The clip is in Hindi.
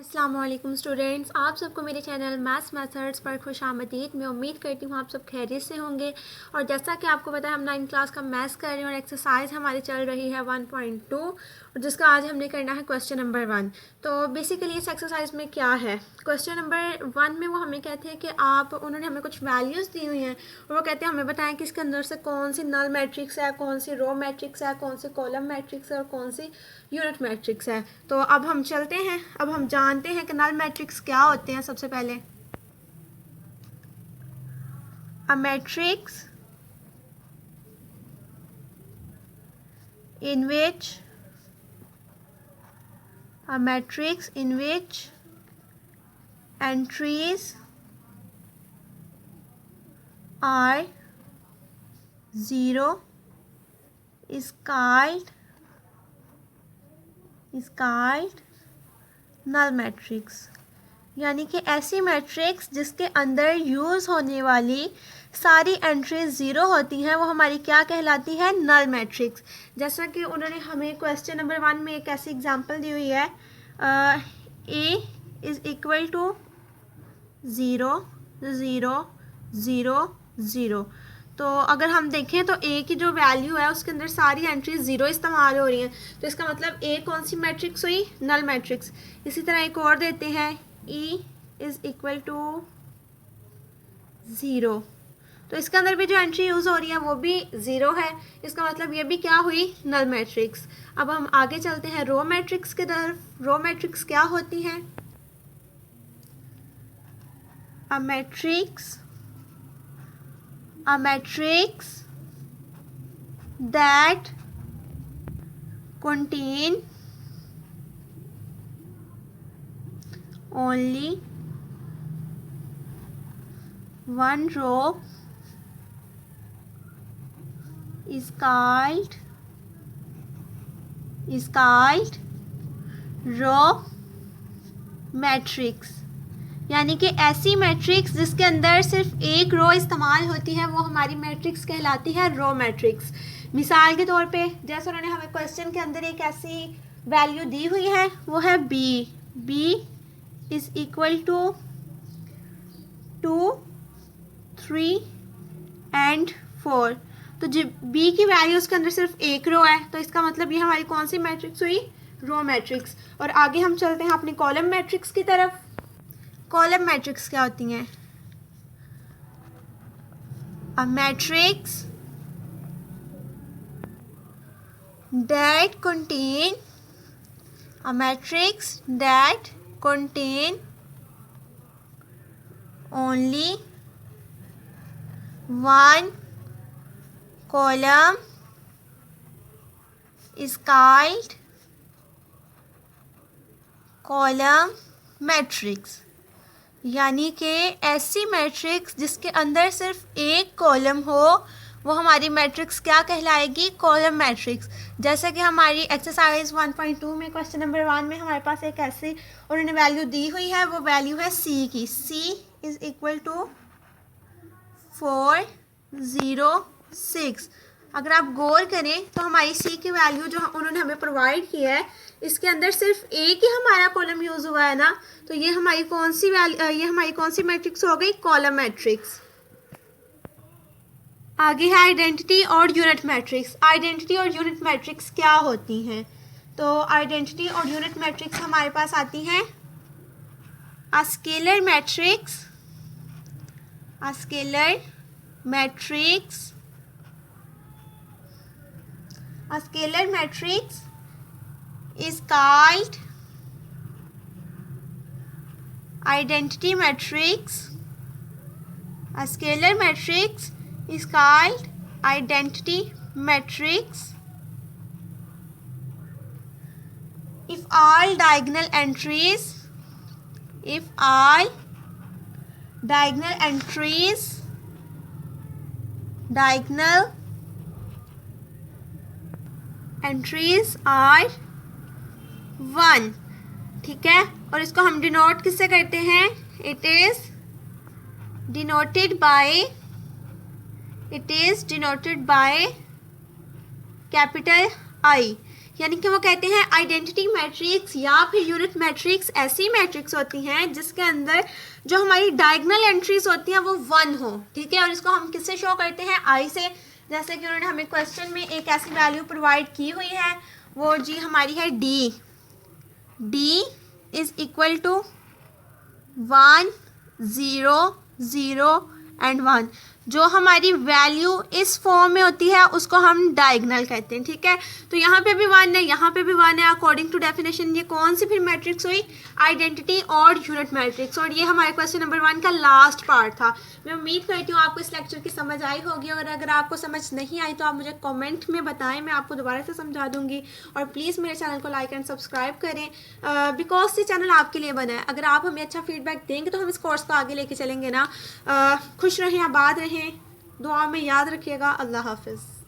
अस्सलाम वालेकुम स्टूडेंट्स, आप सबको मेरे चैनल मैथ्स मेथड्स पर खुशामदीद। मैं उम्मीद करती हूँ आप सब खैरियत से होंगे। और जैसा कि आपको पता है हम 9th क्लास का मैथ्स कर रहे हैं और एक्सरसाइज हमारी चल रही है 1.2 और जिसका आज हमने करना है क्वेश्चन नंबर 1। तो बेसिकली इस एक्सरसाइज में क्या है, क्वेश्चन नंबर 1 में वो हमें कहते हैं कि उन्होंने हमें कुछ वैल्यूज़ दी हुई हैं और वो कहते हैं हमें बताएं कि इसके अंदर से कौन सी नल मैट्रिक्स है, कौन सी रो मैट्रिक्स है, कौन सी कॉलम मैट्रिक्स है और कौन सी यूनिट मैट्रिक्स है। तो अब हम चलते हैं, अब हम जानते हैं कि नल मैट्रिक्स क्या होते हैं। सबसे पहले a matrix in which entries are zero is called null matrix। यानी कि ऐसी मैट्रिक्स जिसके अंदर यूज़ होने वाली सारी एंट्रीज ज़ीरो होती हैं वो हमारी क्या कहलाती है, नल मैट्रिक्स। जैसा कि उन्होंने हमें क्वेश्चन नंबर 1 में एक ऐसी एग्जांपल दी हुई है, ए इज़ इक्वल टू 0 0 0 0। तो अगर हम देखें तो ए की जो वैल्यू है उसके अंदर सारी एंट्रीज ज़ीरो इस्तेमाल हो रही हैं, तो इसका मतलब ए कौन सी मैट्रिक्स हुई, नल मैट्रिक्स। इसी तरह एक और देते हैं, ई इज़ इक्वल टू 0, तो इसके अंदर भी जो एंट्री यूज़ हो रही है वो भी ज़ीरो है, इसका मतलब ये भी क्या हुई, नल मैट्रिक्स। अब हम आगे चलते हैं रो मैट्रिक्स की तरफ। रो मैट्रिक्स क्या होती हैं, a matrix that contain only one row is called row matrix. यानी कि ऐसी मैट्रिक्स जिसके अंदर सिर्फ एक रो इस्तेमाल होती है वो हमारी मैट्रिक्स कहलाती है रो मैट्रिक्स। मिसाल के तौर पे जैसे उन्होंने हमें क्वेश्चन के अंदर एक ऐसी वैल्यू दी हुई है वो है B is equal to 2 3 and 4। तो जब बी की वैल्यू उसके अंदर सिर्फ एक रो है तो इसका मतलब ये हमारी कौन सी मैट्रिक्स हुई, रो मैट्रिक्स। और आगे हम चलते हैं अपनी कॉलम मैट्रिक्स की तरफ। कॉलम मैट्रिक्स क्या होती हैं, a matrix that contain only one column is called column matrix. यानी कि ऐसी मैट्रिक्स जिसके अंदर सिर्फ एक कॉलम हो वो हमारी मैट्रिक्स क्या कहलाएगी, कॉलम मैट्रिक्स। जैसे कि हमारी एक्सरसाइज 1.2 में क्वेश्चन नंबर 1 में हमारे पास एक ऐसी उन्होंने वैल्यू दी हुई है, वो वैल्यू है सी की, सी इज़ इक्वल टू 4 0 6। अगर आप गौर करें तो हमारी सी की वैल्यू जो उन्होंने हमें प्रोवाइड की है इसके अंदर सिर्फ एक ही हमारा कॉलम यूज़ हुआ है ना, तो ये हमारी कौन सी मैट्रिक्स हो गई, कॉलम मैट्रिक्स। आगे है आइडेंटिटी और यूनिट मैट्रिक्स। आइडेंटिटी और यूनिट मैट्रिक्स क्या होती हैं, तो आइडेंटिटी और यूनिट मैट्रिक्स हमारे पास आती हैं, a scalar matrix is called identity matrix. A scalar matrix is called identity matrix if all diagonal entries are 1। ठीक है, और इसको हम डिनोट किससे करते हैं, it is denoted by capital I. यानी कि वो कहते हैं आइडेंटिटी मैट्रिक्स या फिर यूनिट मैट्रिक्स ऐसी मैट्रिक्स होती हैं जिसके अंदर जो हमारी डायगोनल एंट्रीज होती हैं वो 1 हो, ठीक है। और इसको हम किससे शो करते हैं, आई से। जैसे कि उन्होंने हमें क्वेश्चन में एक ऐसी वैल्यू प्रोवाइड की हुई है, वो जी हमारी है D is equal to 1 0 0 and 1। जो हमारी वैल्यू इस फॉर्म में होती है उसको हम डायगोनल कहते हैं, ठीक है। तो यहाँ पे भी 1 है, यहाँ पे भी 1 है। अकॉर्डिंग टू डेफिनेशन ये कौन सी फिर मैट्रिक्स हुई, आइडेंटिटी और यूनिट मैट्रिक्स। और ये हमारे क्वेश्चन नंबर 1 का लास्ट पार्ट था। मैं उम्मीद करती हूँ आपको इस लेक्चर की समझ आई होगी, और अगर आपको समझ नहीं आई तो आप मुझे कमेंट में बताएं, मैं आपको दोबारा से समझा दूँगी। और प्लीज़ मेरे चैनल को लाइक एंड सब्सक्राइब करें, बिकॉज ये चैनल आपके लिए बना है। अगर आप हमें अच्छा फीडबैक देंगे तो हम इस कोर्स को आगे लेके चलेंगे ना। खुश रहें, आबाद रहें, दुआ में याद रखिएगा। अल्लाह हाफिज़।